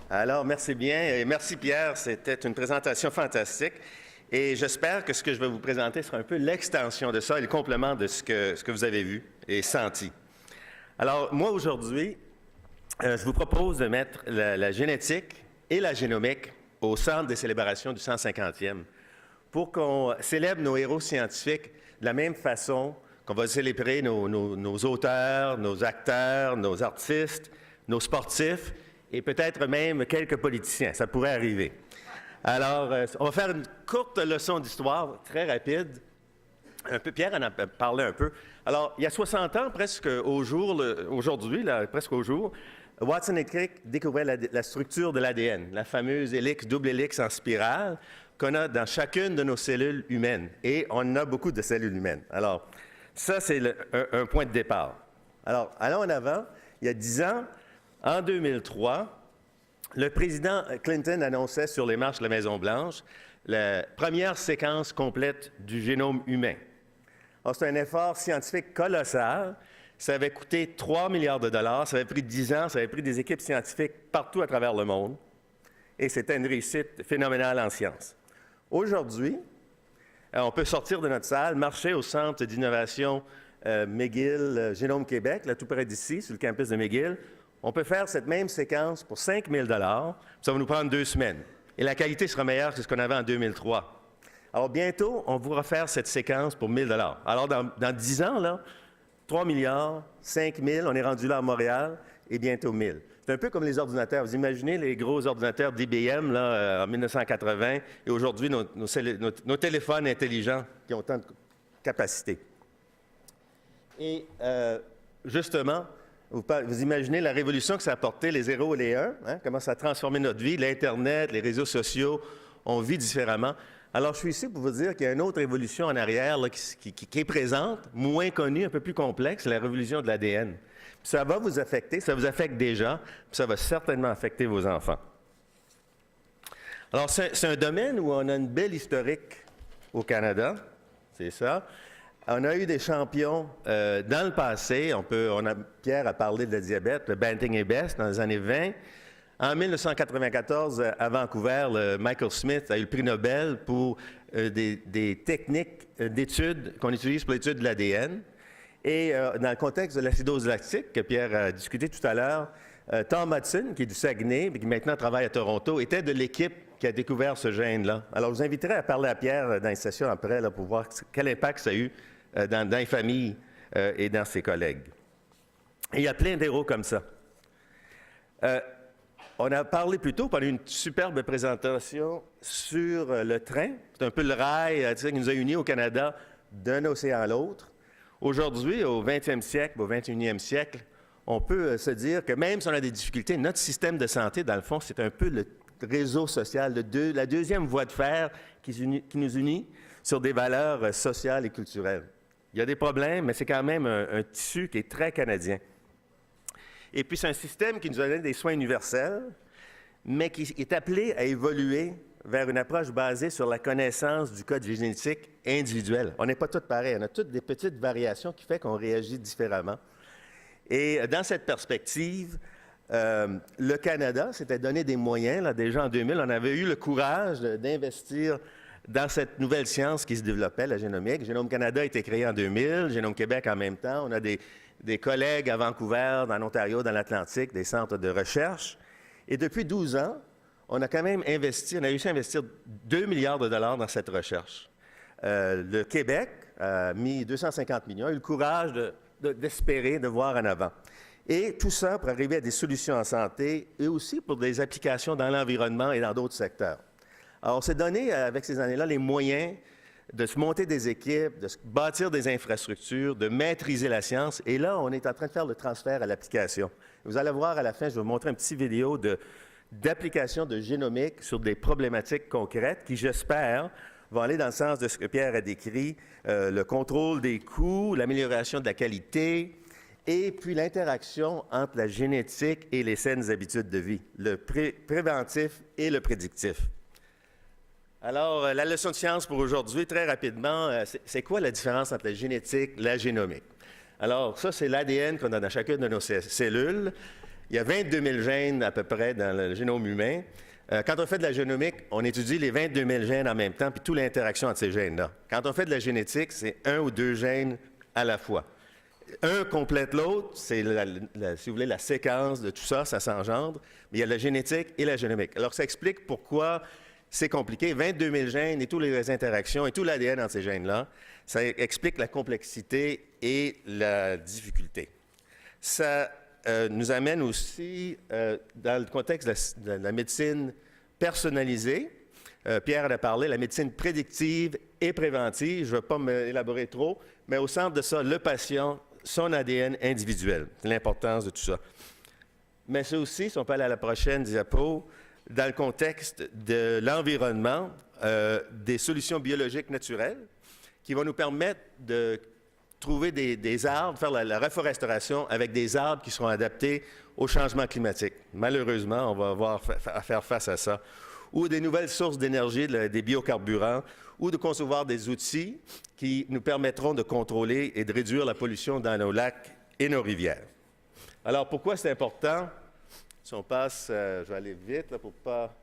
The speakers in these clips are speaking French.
Alors, merci bien et merci Pierre, c'était une présentation fantastique et j'espère que ce que je vais vous présenter sera un peu l'extension de ça et le complément de ce que vous avez vu et senti. Alors, moi aujourd'hui, je vous propose de mettre la génétique et la génomique au centre des célébrations du 150e pour qu'on célèbre nos héros scientifiques de la même façon qu'on va célébrer nos auteurs, nos acteurs, nos artistes, nos sportifs et peut-être même quelques politiciens. Ça pourrait arriver. Alors, on va faire une courte leçon d'histoire, très rapide. Pierre en a parlé un peu. Alors, il y a 60 ans, presque au jour, aujourd'hui, presque au jour, Watson et Crick découvraient la structure de l'ADN, la fameuse hélice, double hélice en spirale qu'on a dans chacune de nos cellules humaines. Et on en a beaucoup de cellules humaines. Alors, ça, c'est un point de départ. Alors, allons en avant. Il y a 10 ans, en 2003, le président Clinton annonçait sur les marches de la Maison-Blanche la première séquence complète du génome humain. C'est un effort scientifique colossal. Ça avait coûté 3 milliards de dollars. Ça avait pris 10 ans. Ça avait pris des équipes scientifiques partout à travers le monde. Et c'était une réussite phénoménale en sciences. Aujourd'hui, on peut sortir de notre salle, marcher au centre d'innovation McGill Génome Québec, là, tout près d'ici, sur le campus de McGill. On peut faire cette même séquence pour 5 000 $. Ça va nous prendre 2 semaines. Et la qualité sera meilleure que ce qu'on avait en 2003. Alors, bientôt, on va refaire cette séquence pour 1 000 $. Alors, dans 10 ans, là, 3 milliards, 5 000, on est rendu là à Montréal, et bientôt 1 000. C'est un peu comme les ordinateurs. Vous imaginez les gros ordinateurs d'IBM là, en 1980 et aujourd'hui nos téléphones intelligents qui ont tant de capacité. Et justement, vous imaginez la révolution que ça a apporté, les 0 et les 1, hein, comment ça a transformé notre vie, l'Internet, les réseaux sociaux, on vit différemment. Alors, je suis ici pour vous dire qu'il y a une autre évolution en arrière là, qui est présente, moins connue, un peu plus complexe, c'est la révolution de l'ADN. Ça va vous affecter, ça vous affecte déjà, puis ça va certainement affecter vos enfants. Alors, c'est un domaine où on a une belle historique au Canada, c'est ça. On a eu des champions dans le passé. Pierre a parlé de le diabète, le Banting et Best dans les années 20. En 1994, à Vancouver, Michael Smith a eu le prix Nobel pour des techniques d'études qu'on utilise pour l'étude de l'ADN. Et dans le contexte de l'acidose lactique, que Pierre a discuté tout à l'heure, Tom Hudson, qui est du Saguenay, mais qui maintenant travaille à Toronto, était de l'équipe qui a découvert ce gène-là. Alors, je vous inviterai à parler à Pierre dans les sessions après là, pour voir quel impact ça a eu dans les familles et dans ses collègues. Et il y a plein d'héros comme ça. On a parlé plus tôt, pendant une superbe présentation sur le train. C'est un peu le rail qui nous a unis au Canada d'un océan à l'autre. Aujourd'hui, au 20e siècle, au 21e siècle, on peut se dire que même si on a des difficultés, notre système de santé, dans le fond, c'est un peu le réseau social, la deuxième voie de fer qui nous unit sur des valeurs sociales et culturelles. Il y a des problèmes, mais c'est quand même un tissu qui est très canadien. Et puis, c'est un système qui nous donne des soins universels, mais qui est appelé à évoluer vers une approche basée sur la connaissance du code génétique individuel. On n'est pas tous pareils, on a toutes des petites variations qui font qu'on réagit différemment. Et dans cette perspective, le Canada s'était donné des moyens. Là, déjà en 2000, on avait eu le courage d'investir dans cette nouvelle science qui se développait, la génomique. Génome Canada a été créé en 2000, Génome Québec en même temps. On a des collègues à Vancouver, dans l'Ontario, dans l'Atlantique, des centres de recherche. Et depuis 12 ans, on a quand même investi, on a réussi à investir 2 milliards de dollars dans cette recherche. Le Québec a mis 250 millions, a eu le courage d'espérer, de voir en avant. Et tout ça pour arriver à des solutions en santé et aussi pour des applications dans l'environnement et dans d'autres secteurs. Alors, on s'est donné, avec ces années-là, les moyens de se monter des équipes, de se bâtir des infrastructures, de maîtriser la science. Et là, on est en train de faire le transfert à l'application. Vous allez voir à la fin, je vais vous montrer une petite vidéo d'application de génomique sur des problématiques concrètes qui, j'espère, vont aller dans le sens de ce que Pierre a décrit, le contrôle des coûts, l'amélioration de la qualité, et puis l'interaction entre la génétique et les saines habitudes de vie, le préventif et le prédictif. Alors, la leçon de science pour aujourd'hui, très rapidement, c'est quoi la différence entre la génétique et la génomique? Alors, ça, c'est l'ADN qu'on a dans chacune de nos cellules. Il y a 22 000 gènes à peu près dans le génome humain. Quand on fait de la génomique, on étudie les 22 000 gènes en même temps, puis toute l'interaction entre ces gènes-là. Quand on fait de la génétique, c'est un ou deux gènes à la fois. Un complète l'autre, c'est, si vous voulez, la séquence de tout ça, ça s'engendre, mais il y a la génétique et la génomique. Alors, ça explique pourquoi c'est compliqué. 22 000 gènes et toutes les interactions et tout l'ADN dans ces gènes-là, ça explique la complexité et la difficulté. Ça nous amène aussi, dans le contexte de la médecine personnalisée, Pierre en a parlé, la médecine prédictive et préventive, je ne vais pas m'élaborer trop, mais au centre de ça, le patient, son ADN individuel, l'importance de tout ça. Mais c'est aussi, si on peut aller à la prochaine diapo, dans le contexte de l'environnement, des solutions biologiques naturelles qui vont nous permettre de trouver des arbres, faire la reforestation avec des arbres qui seront adaptés au changement climatique. Malheureusement, on va avoir à faire face à ça. Ou des nouvelles sources d'énergie, des biocarburants, ou de concevoir des outils qui nous permettront de contrôler et de réduire la pollution dans nos lacs et nos rivières. Alors, pourquoi c'est important? Si on passe, je vais aller vite là, pour pas...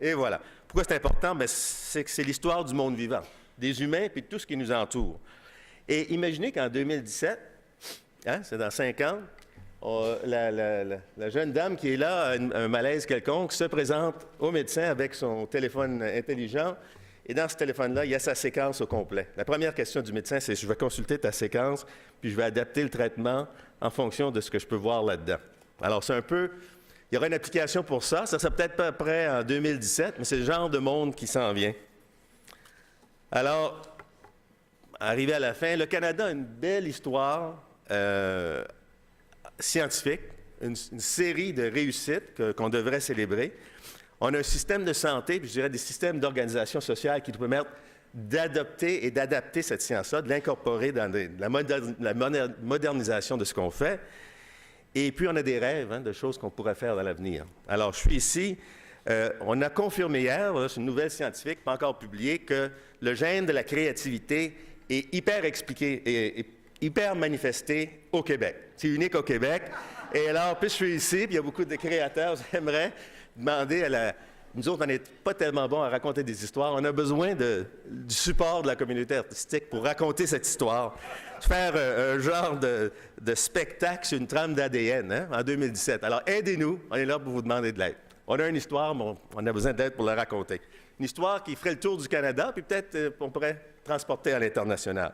Et voilà. Pourquoi c'est important? Bien, c'est que c'est l'histoire du monde vivant, des humains et de tout ce qui nous entoure. Et imaginez qu'en 2017, hein, c'est dans 5 ans, la jeune dame qui est là a un malaise quelconque, se présente au médecin avec son téléphone intelligent. Et dans ce téléphone-là, il y a sa séquence au complet. La première question du médecin, c'est « Je vais consulter ta séquence, puis je vais adapter le traitement en fonction de ce que je peux voir là-dedans. » Alors, c'est un peu... Il y aura une application pour ça. Ça sera peut-être pas prêt en 2017, mais c'est le genre de monde qui s'en vient. Alors, arrivé à la fin, le Canada a une belle histoire scientifique, une série de réussites qu'on devrait célébrer. On a un système de santé, puis je dirais des systèmes d'organisation sociale qui nous permettent d'adopter et d'adapter cette science-là, de l'incorporer dans la modernisation de ce qu'on fait. Et puis, on a des rêves de choses qu'on pourrait faire dans l'avenir. Alors, je suis ici. On a confirmé hier, c'est une nouvelle scientifique, pas encore publiée, que le gène de la créativité est hyper expliqué et hyper manifesté au Québec. C'est unique au Québec. Et alors, puis je suis ici, puis il y a beaucoup de créateurs, j'aimerais demander à la... Nous autres, on n'est pas tellement bons à raconter des histoires. On a besoin du support de la communauté artistique pour raconter cette histoire. Faire un genre de spectacle sur une trame d'ADN hein, en 2017. Alors, aidez-nous. On est là pour vous demander de l'aide. On a une histoire, mais on a besoin d'aide pour la raconter. Une histoire qui ferait le tour du Canada, puis peut-être on pourrait transporter à l'international.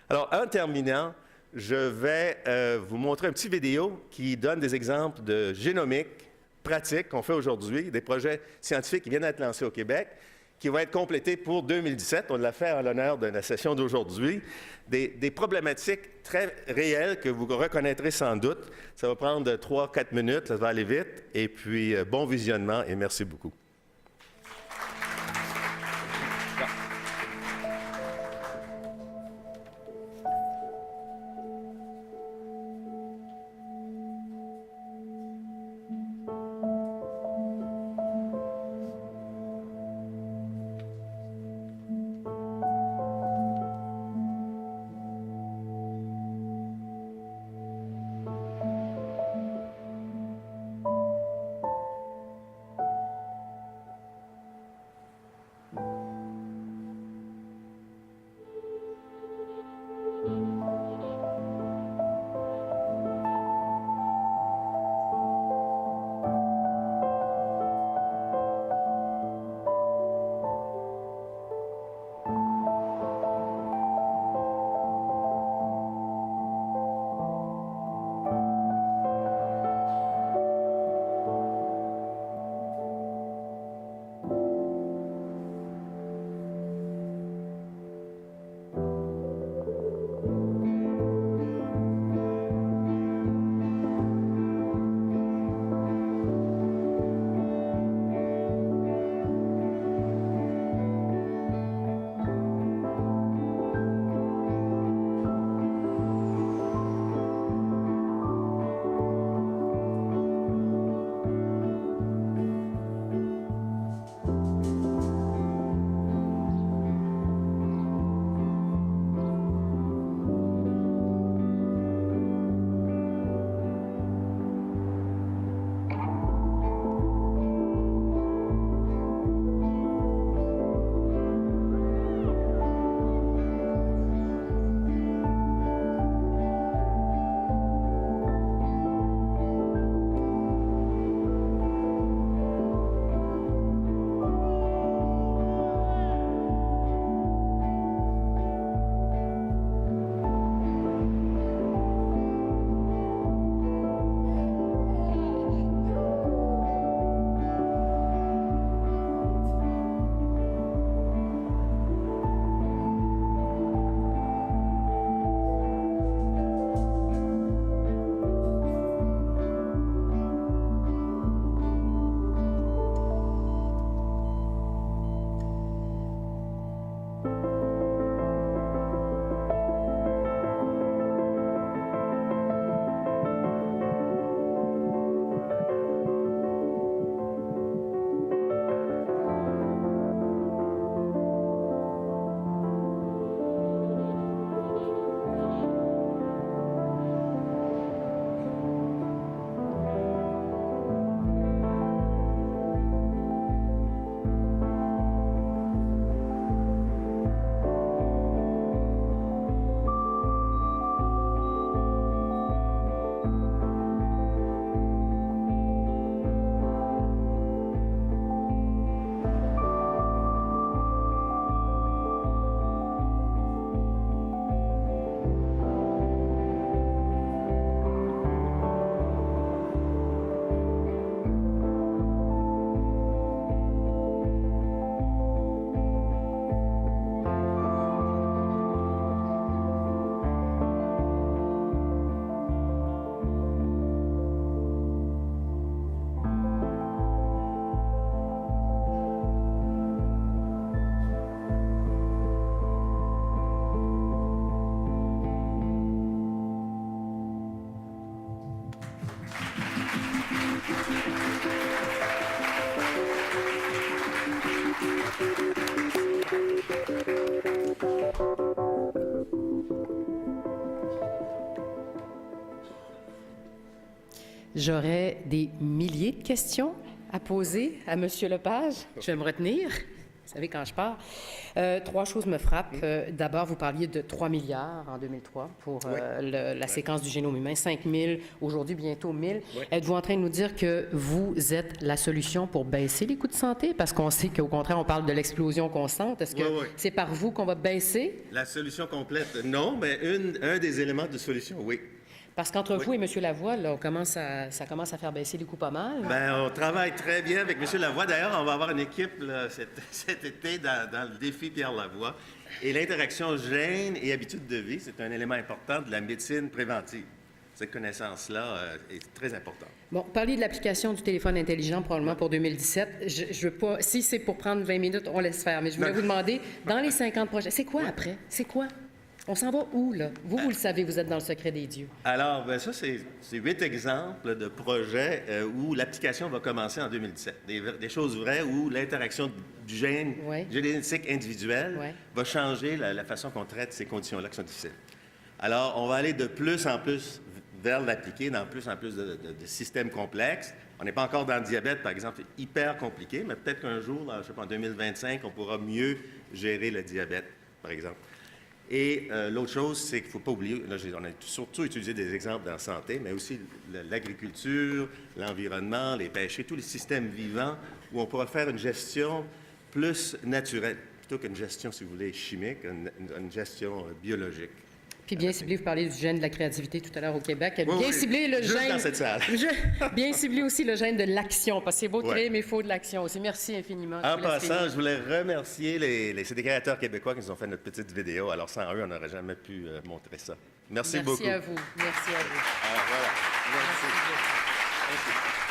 Alors, en terminant, je vais vous montrer un petit vidéo qui donne des exemples de génomique pratiques qu'on fait aujourd'hui, des projets scientifiques qui viennent d'être lancés au Québec, qui vont être complétés pour 2017. On l'a fait en l'honneur de la session d'aujourd'hui. Des problématiques très réelles que vous reconnaîtrez sans doute. Ça va prendre 3-4 minutes, ça va aller vite. Et puis, bon visionnement et merci beaucoup. j'aurais des milliers de questions à poser à M. Lepage. Je vais me retenir. Vous savez, quand je pars. 3 choses me frappent. D'abord, vous parliez de 3 milliards en 2003 pour la séquence du génome humain. 5 000, aujourd'hui, bientôt 1 000. Oui. Êtes-vous en train de nous dire que vous êtes la solution pour baisser les coûts de santé? Parce qu'on sait qu'au contraire, on parle de l'explosion constante. Est-ce que c'est par vous qu'on va baisser? La solution complète, non, mais un des éléments de solution, oui. Parce qu'entre vous et M. Lavoie, là, ça commence à faire baisser les coûts pas mal. Bien, on travaille très bien avec M. Lavoie. D'ailleurs, on va avoir une équipe là, cet été dans le défi Pierre Lavoie. Et l'interaction gènes et habitudes de vie, c'est un élément important de la médecine préventive. Cette connaissance-là est très importante. Bon, parler de l'application du téléphone intelligent probablement pour 2017. Je veux pas... Si c'est pour prendre 20 minutes, on laisse faire. Mais je voulais vous demander, dans les 50 projets, c'est quoi après? C'est quoi? On s'en va où, là? Vous le savez, vous êtes dans le secret des dieux. Alors, bien, ça, c'est 8 exemples de projets où l'application va commencer en 2017. Des choses vraies où l'interaction du gène génétique individuel va changer la façon qu'on traite ces conditions-là qui sont difficiles. Alors, on va aller de plus en plus vers l'appliquer dans plus en plus de systèmes complexes. On n'est pas encore dans le diabète, par exemple, c'est hyper compliqué, mais peut-être qu'un jour, je ne sais pas, en 2025, on pourra mieux gérer le diabète, par exemple. Et l'autre chose, c'est qu'il ne faut pas oublier, là, on a surtout utilisé des exemples dans la santé, mais aussi l'agriculture, l'environnement, les pêchers, tous les systèmes vivants où on pourra faire une gestion plus naturelle, plutôt qu'une gestion, si vous voulez, chimique, une gestion biologique. Puis bien ciblé, vous parlez du gène de la créativité tout à l'heure au Québec. Bien ciblé le juste gène... dans cette salle. Bien ciblé aussi le gène de l'action, parce que c'est beau de créer, mais il faut de l'action aussi. Merci infiniment. En passant, je voulais remercier c'est des créateurs québécois qui nous ont fait notre petite vidéo. Alors, sans eux, on n'aurait jamais pu montrer ça. Merci beaucoup. Merci à vous. Merci à vous. Alors, voilà. Merci.